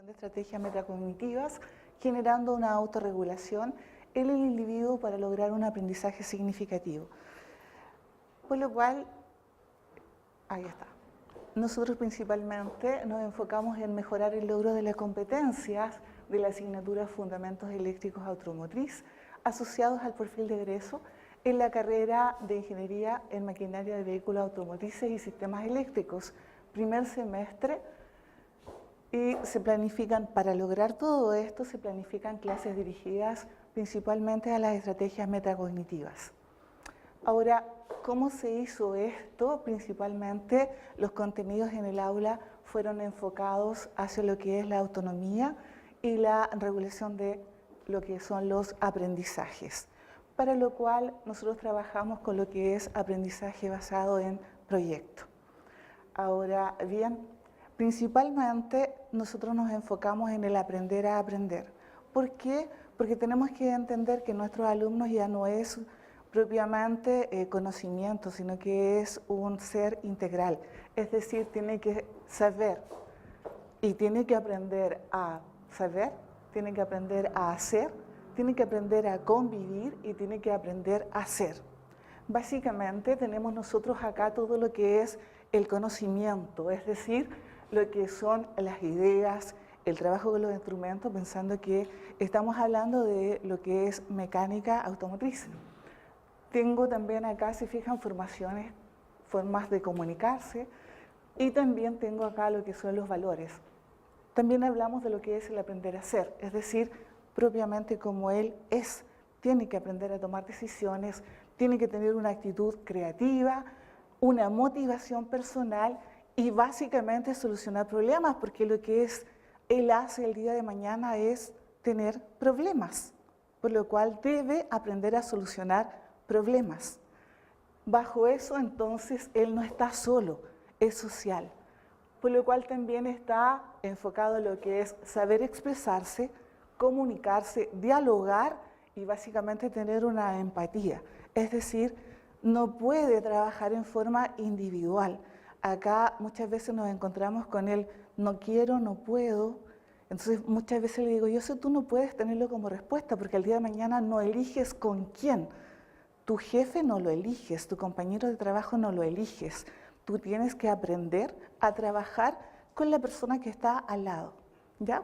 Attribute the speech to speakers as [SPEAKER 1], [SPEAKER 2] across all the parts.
[SPEAKER 1] de estrategias metacognitivas, generando una autorregulación en el individuo para lograr un aprendizaje significativo. Por lo cual, ahí está. Nosotros principalmente nos enfocamos en mejorar el logro de las competencias de la asignatura Fundamentos Eléctricos Automotriz, asociados al perfil de egreso en la carrera de Ingeniería en Maquinaria de Vehículos Automotrices y Sistemas Eléctricos, primer semestre. Y se planifican, para lograr todo esto, se planifican clases dirigidas principalmente a las estrategias metacognitivas. Ahora, ¿cómo se hizo esto? Principalmente los contenidos en el aula fueron enfocados hacia lo que es la autonomía y la regulación de lo que son los aprendizajes, para lo cual nosotros trabajamos con lo que es aprendizaje basado en proyecto. Ahora bien, principalmente nosotros nos enfocamos en el aprender a aprender. ¿Por qué? Porque tenemos que entender que nuestros alumnos ya no es propiamente conocimiento, sino que es un ser integral. Es decir, tiene que saber y tiene que aprender a saber, tiene que aprender a hacer, tiene que aprender a convivir y tiene que aprender a ser. Básicamente tenemos nosotros acá todo lo que es el conocimiento, es decir, lo que son las ideas, el trabajo con los instrumentos, pensando que estamos hablando de lo que es mecánica automotriz. Tengo también acá, si fijan, formaciones, formas de comunicarse, y también tengo acá lo que son los valores. También hablamos de lo que es el aprender a ser, es decir, propiamente como él es. Tiene que aprender a tomar decisiones, tiene que tener una actitud creativa, una motivación personal y básicamente solucionar problemas, porque lo que él hace el día de mañana es tener problemas, por lo cual debe aprender a solucionar problemas. Bajo eso, entonces, él no está solo, es social, por lo cual también está enfocado en lo que es saber expresarse, comunicarse, dialogar y básicamente tener una empatía. Es decir, no puede trabajar en forma individual. Acá muchas veces nos encontramos con el no quiero, no puedo. Entonces muchas veces le digo, yo sé, tú no puedes tenerlo como respuesta porque el día de mañana no eliges con quién. Tu jefe no lo eliges, tu compañero de trabajo no lo eliges. Tú tienes que aprender a trabajar con la persona que está al lado, ¿ya?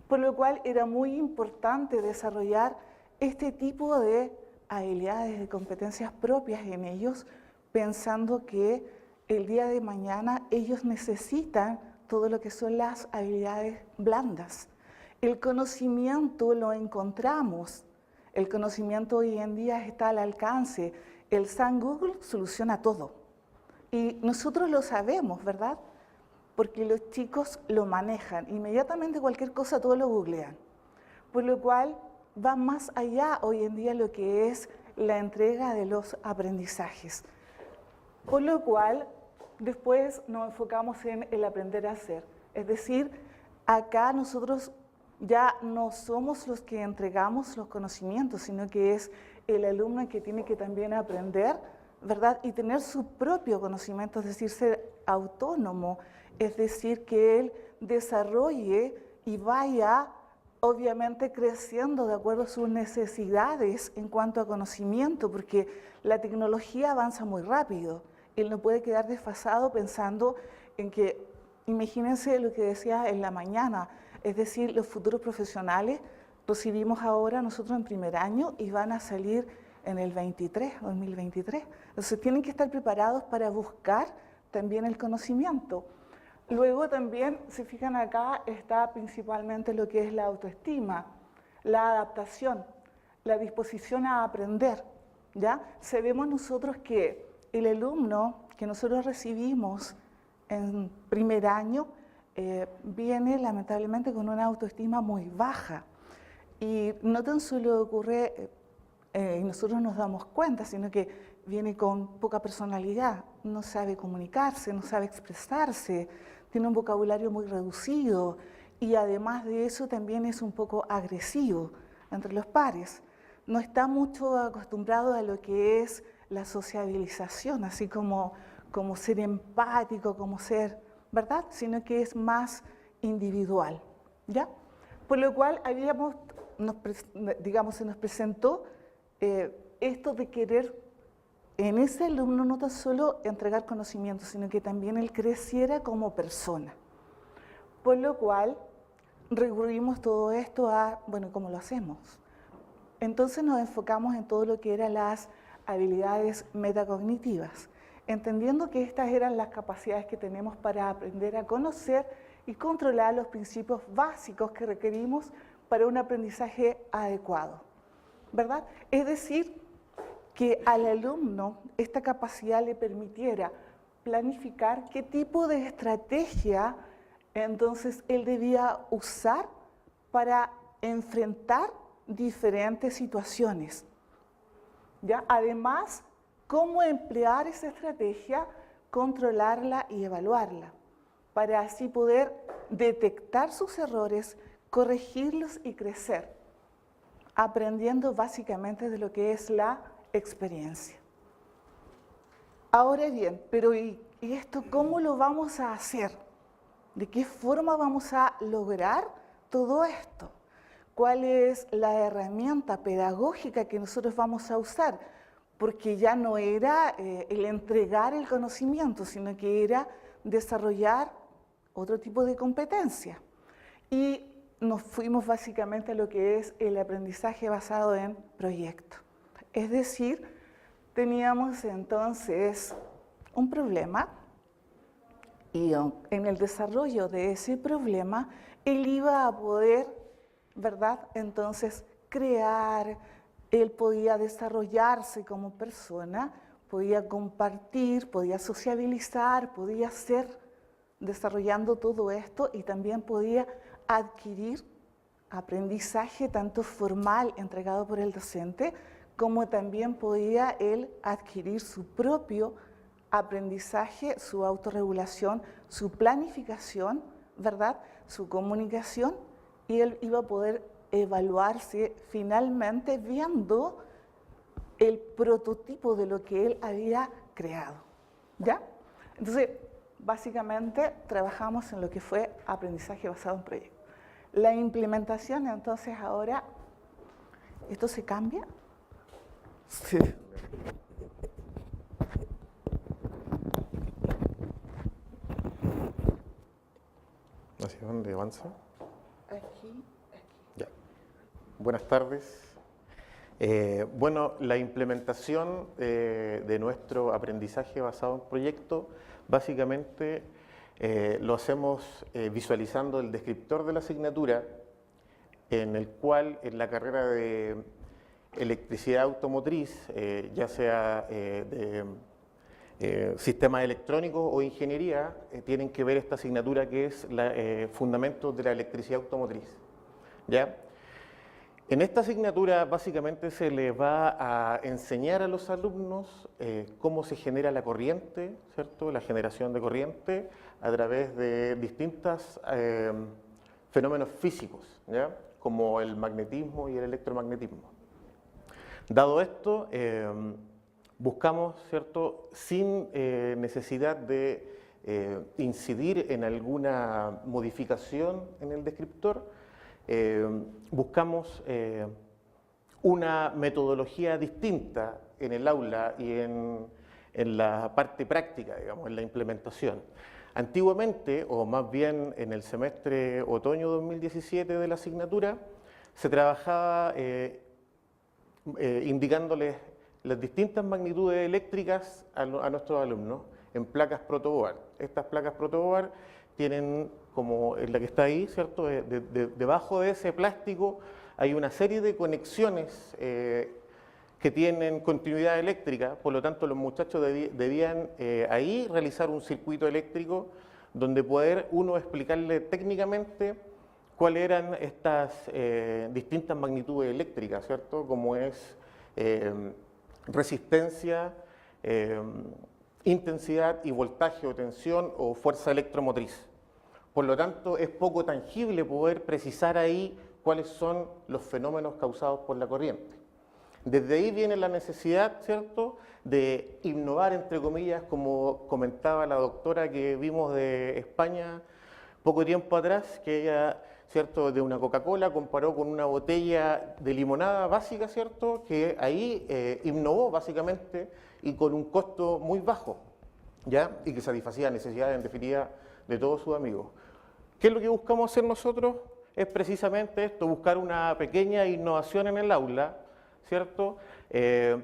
[SPEAKER 1] Por lo cual era muy importante desarrollar este tipo de habilidades, de competencias propias en ellos, pensando que el día de mañana ellos necesitan todo lo que son las habilidades blandas. El conocimiento lo encontramos, el conocimiento hoy en día está al alcance, el San Google soluciona todo. Y nosotros lo sabemos, ¿verdad? Porque los chicos lo manejan, inmediatamente cualquier cosa todos lo googlean. Por lo cual va más allá hoy en día lo que es la entrega de los aprendizajes. Por lo cual después nos enfocamos en el aprender a hacer. Es decir, acá nosotros ya no somos los que entregamos los conocimientos, sino que es el alumno que tiene que también aprender, ¿verdad? Y tener su propio conocimiento, es decir, ser autónomo, es decir, que él desarrolle y vaya obviamente creciendo de acuerdo a sus necesidades en cuanto a conocimiento, porque la tecnología avanza muy rápido. Él no puede quedar desfasado pensando en que, imagínense lo que decía en la mañana, es decir, los futuros profesionales recibimos ahora nosotros en primer año y van a salir en el 2023. Entonces tienen que estar preparados para buscar también el conocimiento. Luego también, si fijan acá, está principalmente lo que es la autoestima, la adaptación, la disposición a aprender, ¿ya? Sabemos nosotros que el alumno que nosotros recibimos en primer año viene lamentablemente con una autoestima muy baja. Y no tan solo ocurre, y nosotros nos damos cuenta, sino que viene con poca personalidad, no sabe comunicarse, no sabe expresarse, tiene un vocabulario muy reducido y además de eso también es un poco agresivo entre los pares. No está mucho acostumbrado a lo que es la sociabilización, así como ser empático, como ser, ¿verdad? Sino que es más individual, ¿ya? Por lo cual se nos presentó esto de querer en ese alumno no tan solo entregar conocimiento, sino que también él creciera como persona. Por lo cual recurrimos todo esto a, bueno, ¿cómo lo hacemos? Entonces nos enfocamos en todo lo que eran las habilidades metacognitivas, entendiendo que estas eran las capacidades que tenemos para aprender a conocer y controlar los principios básicos que requerimos para un aprendizaje adecuado, ¿verdad? Es decir, que al alumno esta capacidad le permitiera planificar qué tipo de estrategia entonces él debía usar para enfrentar diferentes situaciones, ¿ya? Además, cómo emplear esa estrategia, controlarla y evaluarla, para así poder detectar sus errores, corregirlos y crecer, aprendiendo básicamente de lo que es la experiencia. Ahora bien, pero ¿y esto cómo lo vamos a hacer? ¿De qué forma vamos a lograr todo esto? ¿Cuál es la herramienta pedagógica que nosotros vamos a usar? Porque ya no era el entregar el conocimiento, sino que era desarrollar otro tipo de competencia. Y nos fuimos básicamente a lo que es el aprendizaje basado en proyectos. Es decir, teníamos entonces un problema y en el desarrollo de ese problema él iba a poder, ¿verdad? Entonces crear, él podía desarrollarse como persona, podía compartir, podía sociabilizar, podía ser desarrollando todo esto y también podía adquirir aprendizaje tanto formal entregado por el docente, como también podía él adquirir su propio aprendizaje, su autorregulación, su planificación, ¿verdad? Su comunicación, y él iba a poder evaluarse finalmente viendo el prototipo de lo que él había creado, ¿ya? Entonces, básicamente trabajamos en lo que fue aprendizaje basado en proyectos. La implementación, entonces ahora, ¿esto se cambia? Sí.
[SPEAKER 2] ¿Hacia dónde avanza?
[SPEAKER 1] Aquí.
[SPEAKER 2] Ya. Buenas tardes. Bueno, la implementación de nuestro aprendizaje basado en proyecto, básicamente lo hacemos visualizando el descriptor de la asignatura, en el cual en la carrera de electricidad automotriz, ya sea de sistemas electrónicos o ingeniería, tienen que ver esta asignatura que es fundamentos de la electricidad automotriz, ¿ya? En esta asignatura básicamente se les va a enseñar a los alumnos cómo se genera la corriente, ¿cierto? La generación de corriente a través de distintos fenómenos físicos, ¿ya? Como el magnetismo y el electromagnetismo. Dado esto, buscamos, ¿cierto? Sin necesidad de incidir en alguna modificación en el descriptor, buscamos una metodología distinta en el aula y en la parte práctica, digamos, en la implementación. Antiguamente, o más bien en el semestre otoño 2017 de la asignatura, se trabajaba indicándoles las distintas magnitudes eléctricas a nuestros alumnos en placas protoboard. Estas placas protoboard tienen, como la que está ahí, ¿cierto? Debajo de ese plástico hay una serie de conexiones que tienen continuidad eléctrica, por lo tanto los muchachos debían ahí realizar un circuito eléctrico donde poder uno explicarle técnicamente cuáles eran estas distintas magnitudes eléctricas, ¿cierto? Como es resistencia, intensidad y voltaje o tensión o fuerza electromotriz. Por lo tanto, es poco tangible poder precisar ahí cuáles son los fenómenos causados por la corriente. Desde ahí viene la necesidad, ¿cierto?, de innovar, entre comillas, como comentaba la doctora que vimos de España poco tiempo atrás, que ella ¿cierto?, de una Coca-Cola, comparó con una botella de limonada básica, ¿cierto?, que ahí innovó básicamente y con un costo muy bajo, ¿ya?, y que satisfacía necesidades en definitiva de todos sus amigos. ¿Qué es lo que buscamos hacer nosotros? Es precisamente esto, buscar una pequeña innovación en el aula, ¿cierto?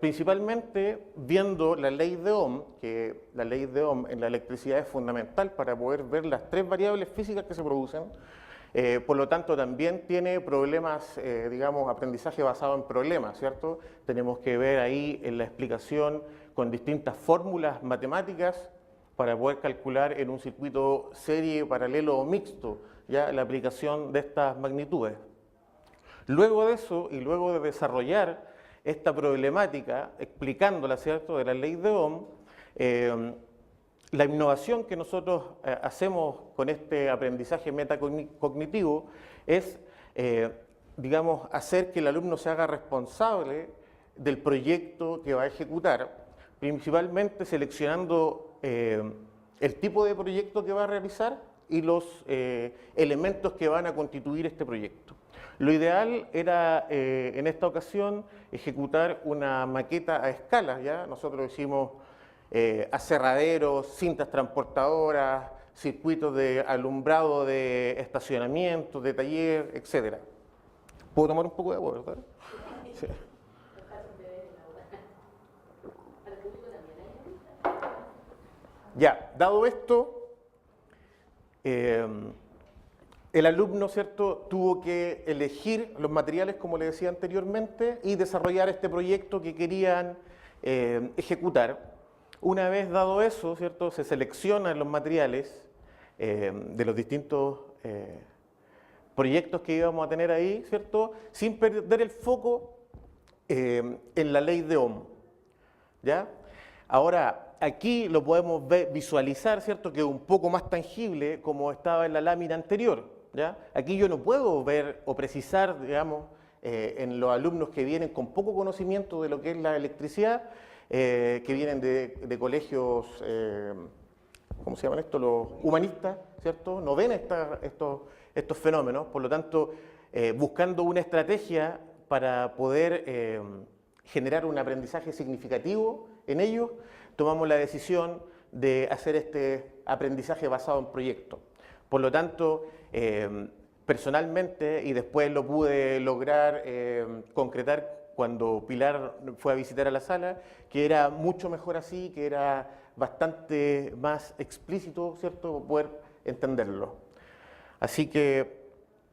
[SPEAKER 2] Principalmente viendo la ley de Ohm, que la ley de Ohm en la electricidad es fundamental para poder ver las tres variables físicas que se producen. Por lo tanto, también tiene problemas, digamos, aprendizaje basado en problemas, ¿cierto? Tenemos que ver ahí en la explicación con distintas fórmulas matemáticas para poder calcular en un circuito serie, paralelo o mixto, ya la aplicación de estas magnitudes. Luego de eso, y luego de desarrollar esta problemática, explicándola, ¿cierto?, de la ley de Ohm, la innovación que nosotros hacemos con este aprendizaje metacognitivo es, digamos, hacer que el alumno se haga responsable del proyecto que va a ejecutar, principalmente seleccionando el tipo de proyecto que va a realizar y los elementos que van a constituir este proyecto. Lo ideal era, en esta ocasión, ejecutar una maqueta a escala, ¿ya? Nosotros hicimos aserraderos, cintas transportadoras, circuitos de alumbrado de estacionamiento, de taller, etc. ¿Puedo tomar un poco de agua, verdad? Sí. Ya, dado esto, el alumno, ¿cierto?, tuvo que elegir los materiales, como le decía anteriormente, y desarrollar este proyecto que querían ejecutar. Una vez dado eso, ¿cierto?, se seleccionan los materiales de los distintos proyectos que íbamos a tener ahí, ¿cierto?, sin perder el foco en la ley de Ohm, ¿ya? Ahora, aquí lo podemos visualizar, ¿cierto?, que es un poco más tangible como estaba en la lámina anterior, ¿ya? Aquí yo no puedo ver o precisar, digamos, en los alumnos que vienen con poco conocimiento de lo que es la electricidad, que vienen de colegios, ¿cómo se llaman estos? Los humanistas, ¿cierto? No ven estos fenómenos, por lo tanto, buscando una estrategia para poder generar un aprendizaje significativo en ellos, tomamos la decisión de hacer este aprendizaje basado en proyectos. Por lo tanto, personalmente, y después lo pude lograr concretar cuando Pilar fue a visitar a la sala, que era mucho mejor así, que era bastante más explícito, ¿cierto?, poder entenderlo. Así que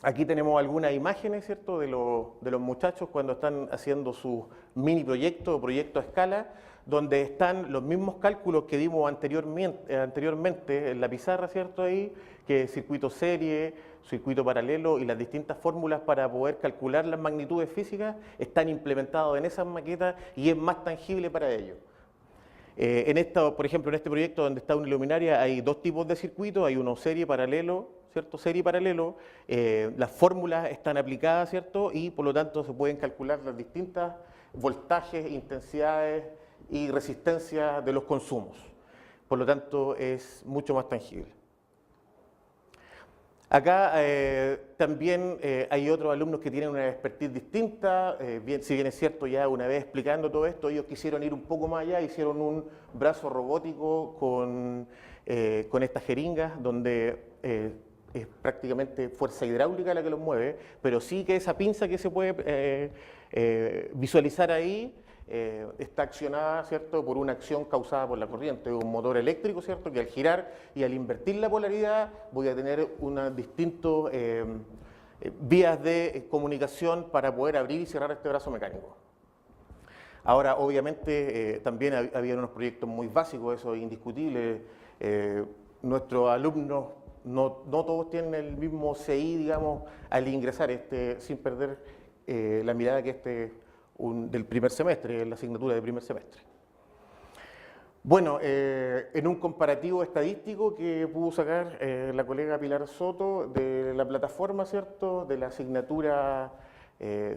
[SPEAKER 2] aquí tenemos algunas imágenes, ¿cierto?, de los muchachos cuando están haciendo sus mini proyectos o proyectos a escala, donde están los mismos cálculos que dimos anteriormente en la pizarra, ¿cierto?, ahí, que circuito serie, circuito paralelo y las distintas fórmulas para poder calcular las magnitudes físicas están implementados en esas maquetas y es más tangible para ellos. Por ejemplo, en este proyecto donde está una luminaria hay dos tipos de circuitos, hay uno serie paralelo, ¿cierto? Serie paralelo, las fórmulas están aplicadas, ¿cierto? Y por lo tanto se pueden calcular las distintas voltajes, intensidades y resistencia de los consumos. Por lo tanto, es mucho más tangible. Acá también hay otros alumnos que tienen una expertise distinta, si bien es cierto, ya una vez explicando todo esto, ellos quisieron ir un poco más allá, hicieron un brazo robótico con estas jeringas, donde es prácticamente fuerza hidráulica la que los mueve, pero sí que esa pinza que se puede visualizar ahí, está accionada, ¿cierto?, por una acción causada por la corriente, un motor eléctrico, ¿cierto?, que al girar y al invertir la polaridad voy a tener unas distintas vías de comunicación para poder abrir y cerrar este brazo mecánico. Ahora, obviamente, también había unos proyectos muy básicos, eso es indiscutible. Nuestros alumnos no todos tienen el mismo CI, digamos, al ingresar, sin perder la mirada que del primer semestre, la asignatura de primer semestre. Bueno, en un comparativo estadístico que pudo sacar la colega Pilar Soto de la plataforma, ¿cierto?, de la asignatura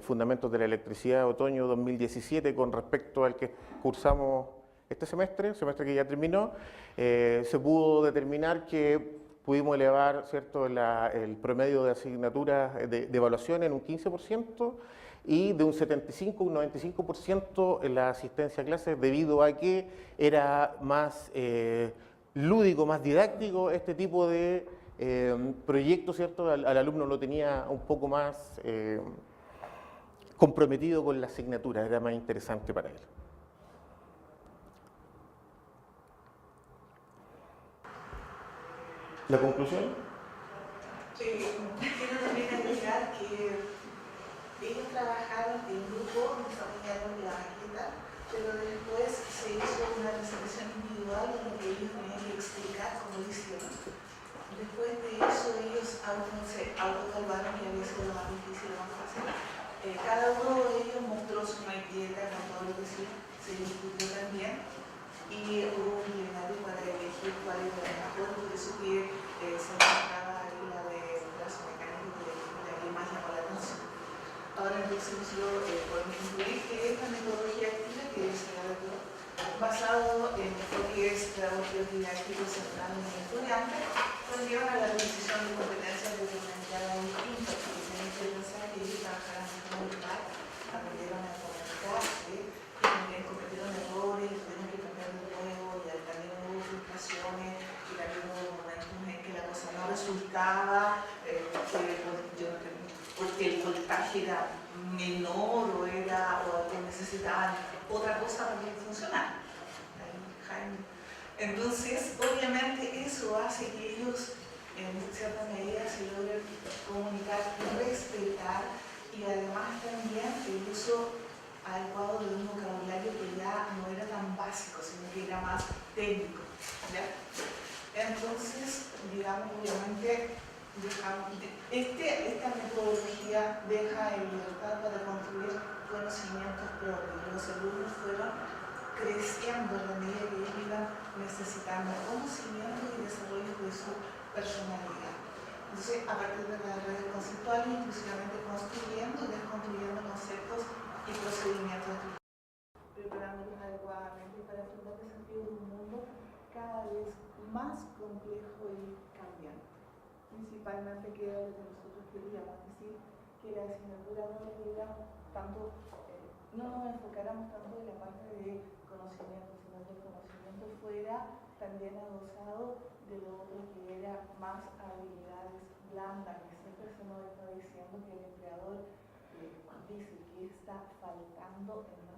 [SPEAKER 2] Fundamentos de la Electricidad Otoño 2017 con respecto al que cursamos este semestre, el semestre que ya terminó, se pudo determinar que pudimos elevar, ¿cierto?, el promedio de asignaturas de evaluación en un 15% y de un 75 a un 95% en la asistencia a clases, debido a que era más lúdico, más didáctico este tipo de proyecto, ¿cierto? Al alumno lo tenía un poco más comprometido con la asignatura, era más interesante para él. ¿La conclusión?
[SPEAKER 1] Quiero también agregar que ellos trabajaron en grupo, desarrollaron la maqueta, pero después se hizo una presentación individual en la que ellos tenían que explicar cómo lo hicieron. Después de eso ellos se autoevaluaron que había sido lo más difícil, lo más fácil. Cada uno de ellos mostró su maqueta con todo lo que se discutió también. Y hubo un plenario para elegir cuál era la mejor, por eso que se mostraba ahí la de brazo mecánico, que la que más llamó la atención. Ahora entonces yo podemos concluir que esta metodología activa que se adoptó, basado en enfoques pedagógicos didácticos centrados en el estudiante, conllevan a la adquisición de competencias determinadas distintas, porque tienen que pensar que ellos trabajaron en un lugar, aprendieron a comunicarse, y también cometieron errores, tuvieron que cambiar de nuevo, y también hubo frustraciones, y también hubo momentos en que la cosa no resultaba, porque el voltaje era menor o necesitaban otra cosa para que funcionara. Entonces, obviamente eso hace que ellos en cierta medida se logren comunicar y respetar, y además también el uso adecuado de un vocabulario que ya no era tan básico, sino que era más técnico, ¿ya? Entonces, digamos, obviamente, esta metodología deja en libertad para construir conocimientos propios. Los alumnos fueron creciendo a la medida que ellos iban necesitando conocimientos y desarrollo de su personalidad. Entonces, a partir de las redes conceptuales, inclusivamente construyendo y desconstruyendo conceptos y procedimientos, preparándolos adecuadamente para afrontar desafíos de un mundo cada vez más complejo y cambiante. Principalmente que era lo que nosotros queríamos, es decir, que la asignatura no nos diéramos tanto, no nos enfocáramos tanto en la parte de conocimiento, sino que el conocimiento fuera también adosado de lo otro, que era más habilidades blandas, que siempre se nos está diciendo que el empleador dice que está faltando en